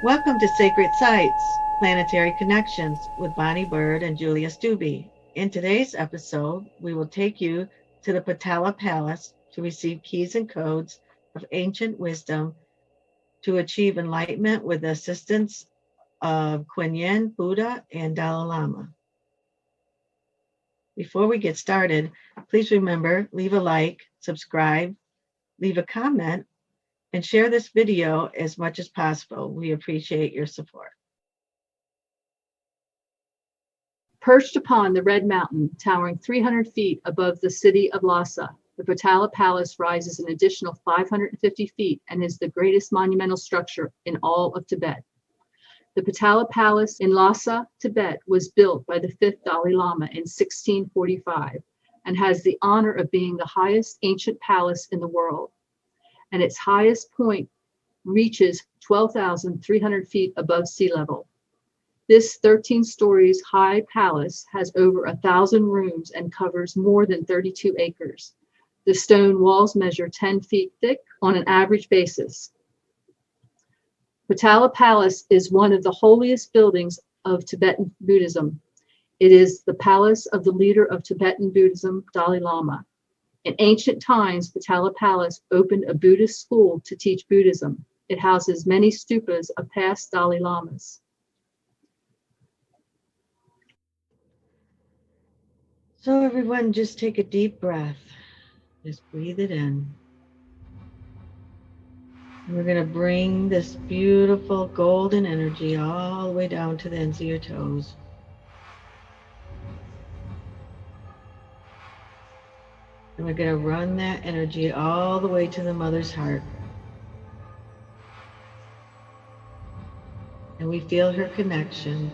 Welcome to Sacred Sites Planetary Connections with Bonnie Burd and Julia Stubbe. In today's episode, we will take you to the Potala Palace to receive keys and codes of ancient wisdom to achieve enlightenment with the assistance of Quan Yin, Buddha, and Dalai Lama. Before we get started, please remember, leave a like, subscribe, leave a comment, and share this video as much as possible. We appreciate your support. Perched upon the Red Mountain, towering 300 feet above the city of Lhasa, the Potala Palace rises an additional 550 feet and is the greatest monumental structure in all of Tibet. The Potala Palace in Lhasa, Tibet, was built by the fifth Dalai Lama in 1645 and has the honor of being the highest ancient palace in the world. And its highest point reaches 12,300 feet above sea level. This 13 stories high palace has over 1,000 rooms and covers more than 32 acres. The stone walls measure 10 feet thick on an average basis. Potala Palace is one of the holiest buildings of Tibetan Buddhism. It is the palace of the leader of Tibetan Buddhism, Dalai Lama. In ancient times, Potala Palace opened a Buddhist school to teach Buddhism. It houses many stupas of past Dalai Lamas. So, everyone, just take a deep breath. Just breathe it in. And we're going to bring this beautiful golden energy all the way down to the ends of your toes. And we're going to run that energy all the way to the mother's heart. And we feel her connection.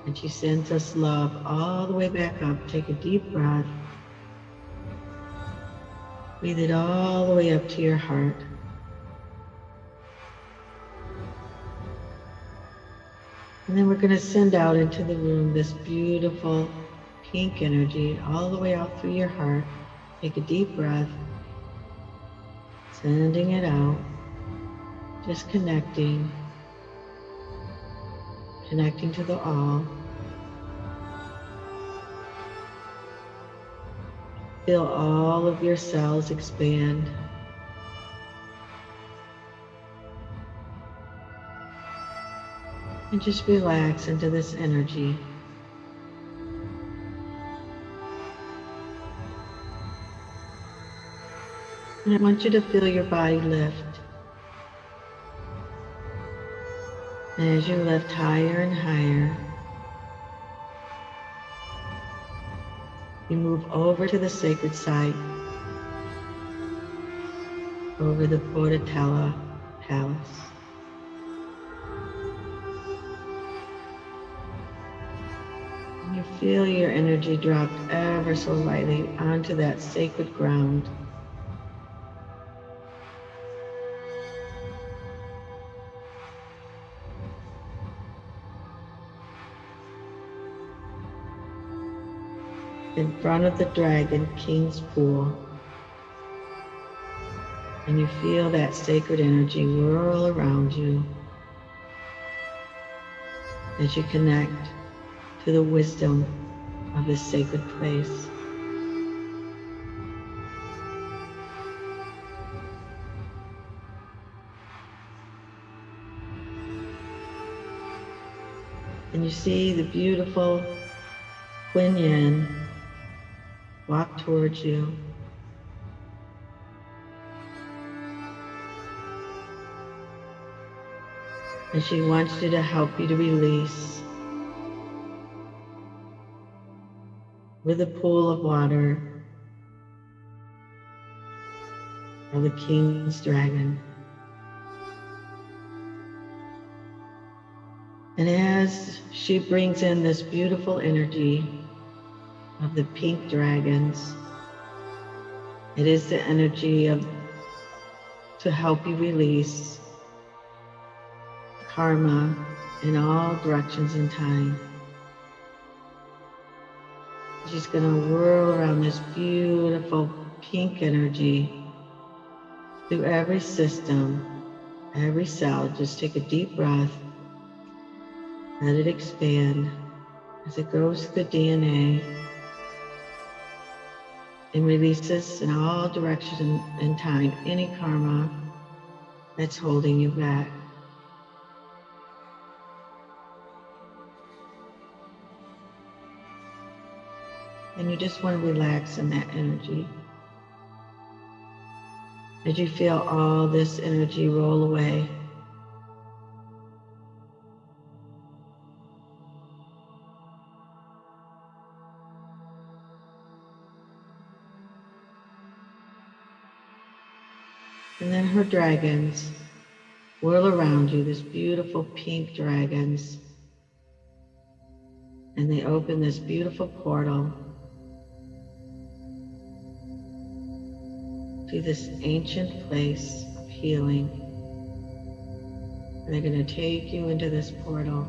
And she sends us love all the way back up. Take a deep breath. Breathe it all the way up to your heart. And then we're going to send out into the room this beautiful pink energy all the way out through your heart. Take a deep breath. Sending it out. Just connecting. Connecting to the all. Feel all of your cells expand. And just relax into this energy. And I want you to feel your body lift. And as you lift higher and higher, you move over to the sacred site, over the Potala Palace. And you feel your energy drop ever so lightly onto that sacred ground. In front of the Dragon King's pool. And you feel that sacred energy whirl around you as you connect to the wisdom of this sacred place. And you see the beautiful Quan Yin walk towards you. And she wants you to help you to release with a pool of water of the King's Dragon. And as she brings in this beautiful energy of the pink dragons, it is the energy of to help you release karma in all directions in time. She's going to whirl around this beautiful pink energy through every system every cell. Just take a deep breath. Let it expand as it goes through the DNA and releases in all directions and time any karma that's holding you back. And you just want to relax in that energy. As you feel all this energy roll away. And then her dragons whirl around you, this beautiful pink dragons. And they open this beautiful portal to this ancient place of healing. And they're going to take you into this portal,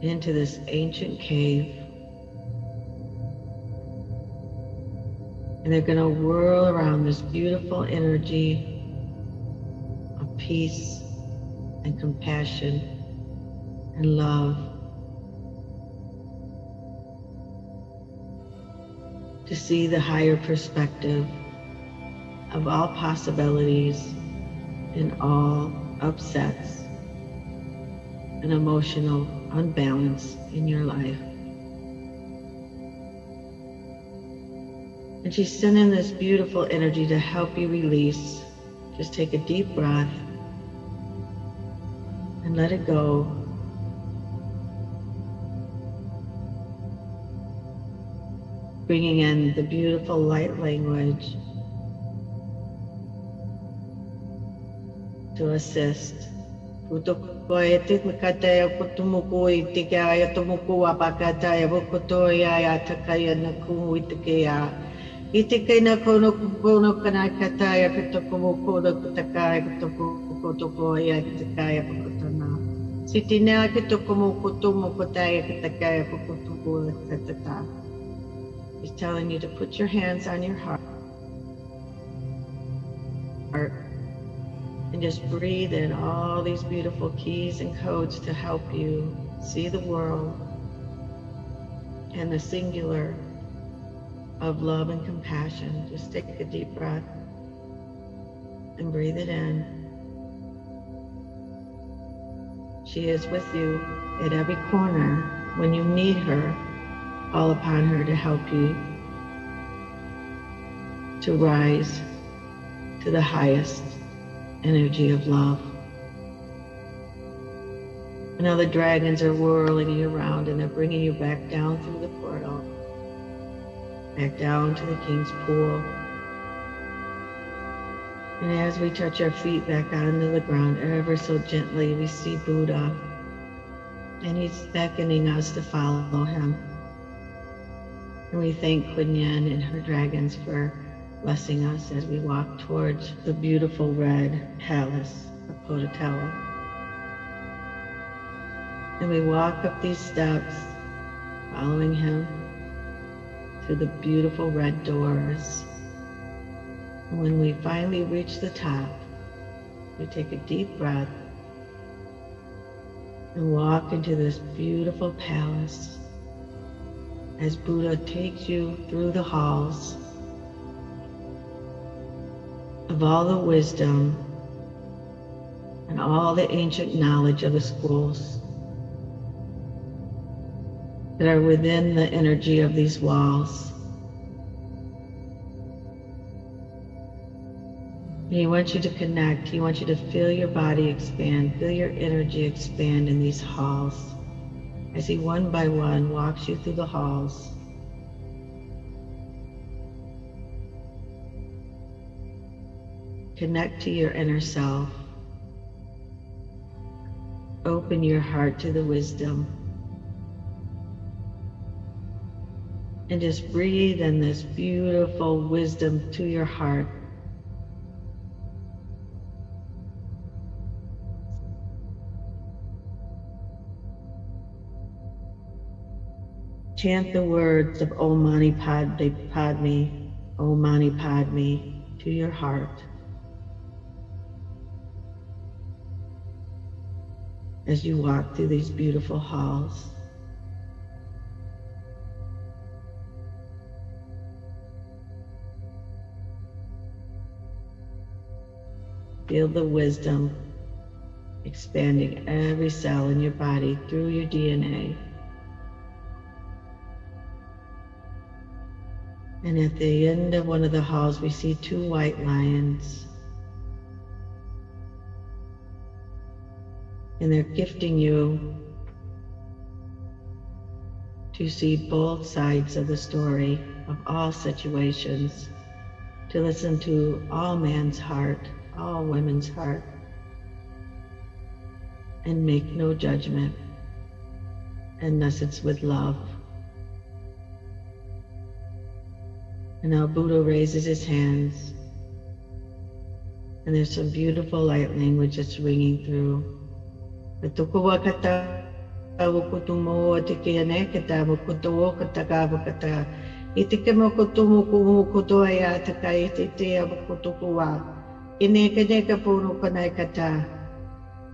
into this ancient cave. And they're going to whirl around this beautiful energy of peace and compassion and love to see the higher perspective of all possibilities and all upsets and emotional unbalance in your life. And she's sending this beautiful energy to help you release. Just take a deep breath and let it go. Bringing in the beautiful light language to assist. Itike na kono kono kana kataya katokomo kono katakaya katoko tokoya katakaya pakotana. Sitina katokomo kotomo kotaya katakaya pakotoko katata. He's telling you to put your hands on your heart and just breathe in all these beautiful keys and codes to help you see the world and the singular of love and compassion. Just take a deep breath and breathe it in. She is with you at every corner. When you need her, call upon her to help you to rise to the highest energy of love. And now the dragons are whirling you around and they're bringing you back down through the portal. Back down to the King's Pool. And as we touch our feet back onto the ground ever so gently, we see Buddha. And he's beckoning us to follow him. And we thank Quan Yin and her dragons for blessing us as we walk towards the beautiful red palace of Potala. And we walk up these steps, following him through the beautiful red doors. And when we finally reach the top, we take a deep breath and walk into this beautiful palace as Buddha takes you through the halls of all the wisdom and all the ancient knowledge of the schools that are within the energy of these walls. He wants you to connect. He wants you to feel your body expand, feel your energy expand in these halls as he one by one walks you through the halls. Connect to your inner self. Open your heart to the wisdom. And just breathe in this beautiful wisdom to your heart. Chant the words of OM MANI PADME, OM MANI PADME. to your heart as you walk through these beautiful halls. Feel the wisdom expanding every cell in your body through your DNA. And at the end of one of the halls, we see two white lions. And they're gifting you to see both sides of the story of all situations, to listen to all man's heart, all women's heart, and make no judgment unless it's with love. And now Buddha raises his hands, and there's some beautiful light language that's ringing through.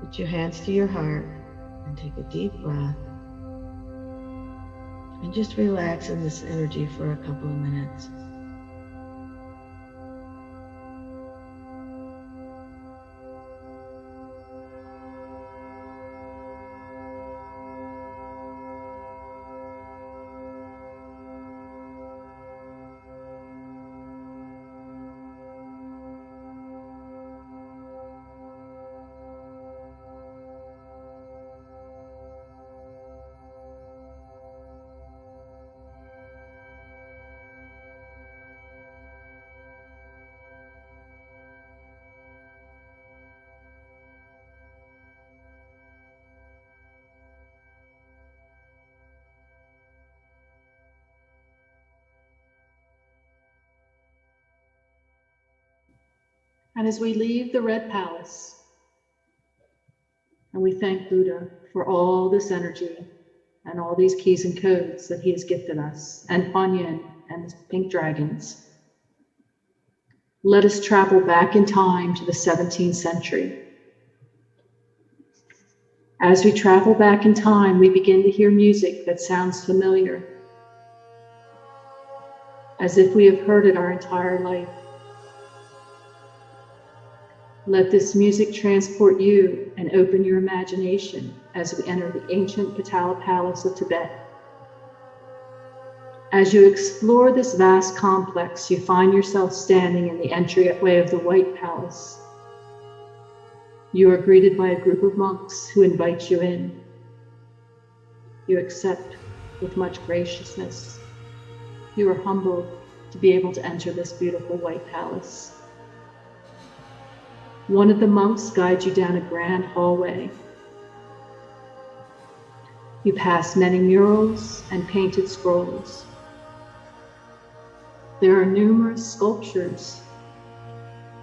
Put your hands to your heart and take a deep breath. And just relax in this energy for a couple of minutes. And as we leave the Red Palace, and we thank Buddha for all this energy and all these keys and codes that he has gifted us, and Quan Yin and the pink dragons, let us travel back in time to the 17th century. As we travel back in time, we begin to hear music that sounds familiar, as if we have heard it our entire life. Let this music transport you and open your imagination as we enter the ancient Potala Palace of Tibet. As you explore this vast complex, you find yourself standing in the entryway of the White Palace. You are greeted by a group of monks who invite you in. You accept with much graciousness. You are humbled to be able to enter this beautiful White Palace. One of the monks guides you down a grand hallway. You pass many murals and painted scrolls. There are numerous sculptures,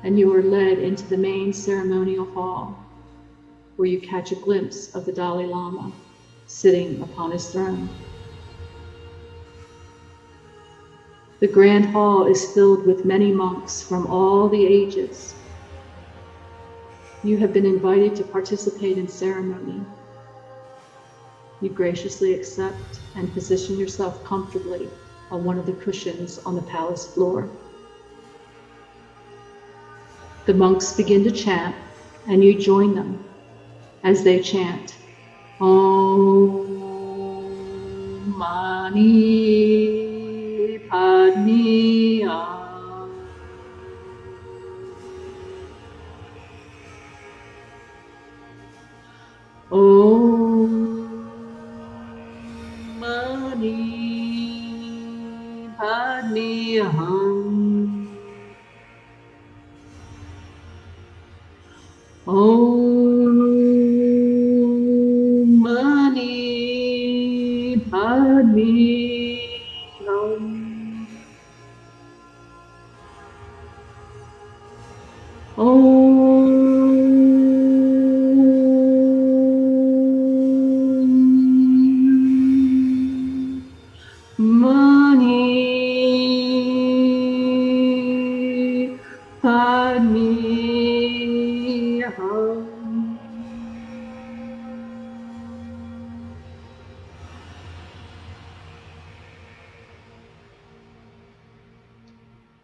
and you are led into the main ceremonial hall, where you catch a glimpse of the Dalai Lama sitting upon his throne. The grand hall is filled with many monks from all the ages. You have been invited to participate in ceremony. You graciously accept and position yourself comfortably on one of the cushions on the palace floor. The monks begin to chant, and you join them as they chant, OM MANI PADME To. OM MANI PADME Hum. OM MANI PADME Hum. Mani Padme Hum.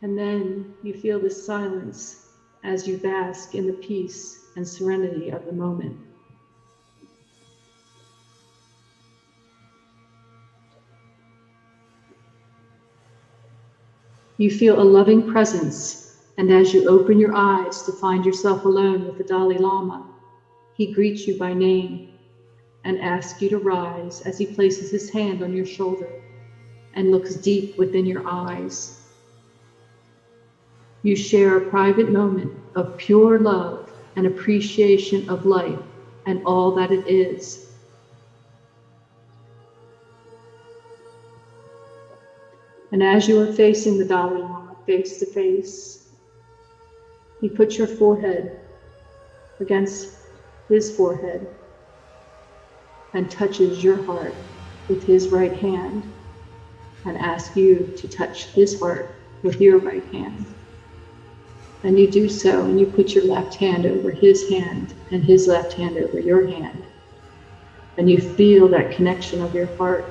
And then you feel the silence as you bask in the peace and serenity of the moment. You feel a loving presence, and as you open your eyes to find yourself alone with the Dalai Lama, he greets you by name and asks you to rise as he places his hand on your shoulder and looks deep within your eyes. You share a private moment of pure love and appreciation of life and all that it is. And as you are facing the Dalai Lama face to face, you put your forehead against his forehead and touches your heart with his right hand and asks you to touch his heart with your right hand. And you do so, and you put your left hand over his hand and his left hand over your hand. And you feel that connection of your heart.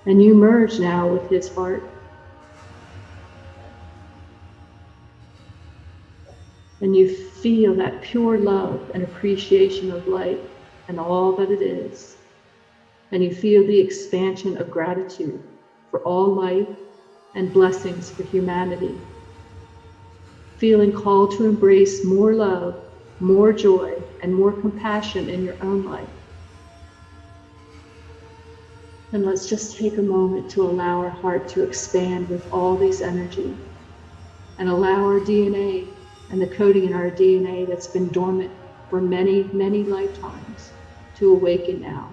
And you merge now with his heart. And you feel that pure love and appreciation of life and all that it is. And you feel the expansion of gratitude for all life and blessings for humanity. Feeling called to embrace more love, more joy, and more compassion in your own life. And let's just take a moment to allow our heart to expand with all this energy and allow our DNA and the coding in our DNA that's been dormant for many, many lifetimes to awaken now.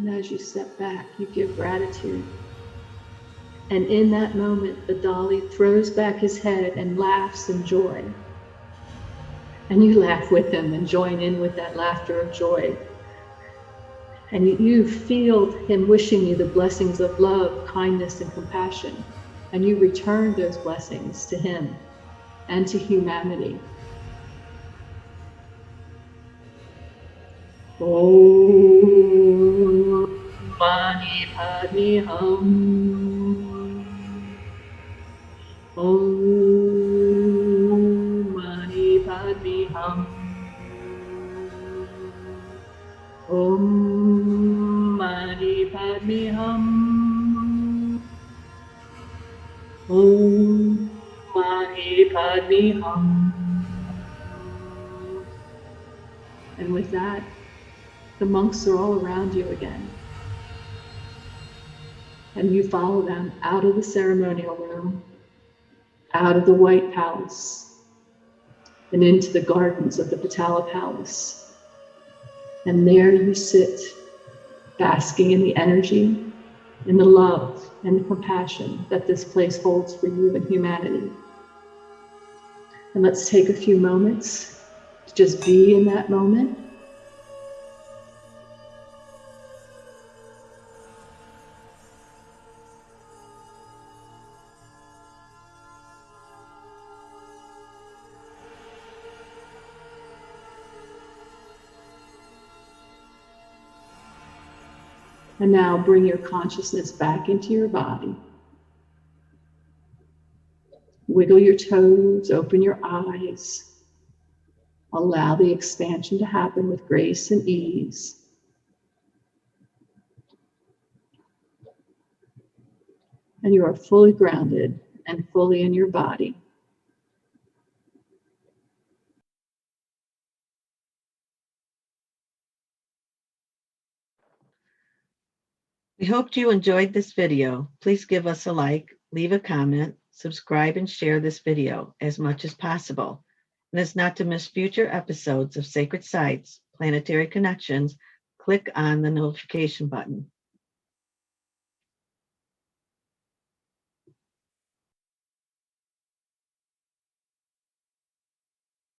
And as you step back, you give gratitude. And in that moment, the Dalai throws back his head and laughs in joy. And you laugh with him and join in with that laughter of joy. And you feel him wishing you the blessings of love, kindness, and compassion. And you return those blessings to him and to humanity. OM MANI PADME Hum. OM MANI PADME Hum. OM MANI PADME Hum. OM MANI PADME Hum. And with that, the monks are all around you again. And you follow them out of the ceremonial room, out of the White Palace, and into the gardens of the Potala Palace. And there you sit, basking in the energy, in the love and the compassion that this place holds for you and humanity. And let's take a few moments to just be in that moment. And now bring your consciousness back into your body. Wiggle your toes, open your eyes. Allow the expansion to happen with grace and ease. And you are fully grounded and fully in your body. We hoped you enjoyed this video. Please give us a like, leave a comment, subscribe, and share this video as much as possible. And as not to miss future episodes of Sacred Sites, Planetary Connections, click on the notification button.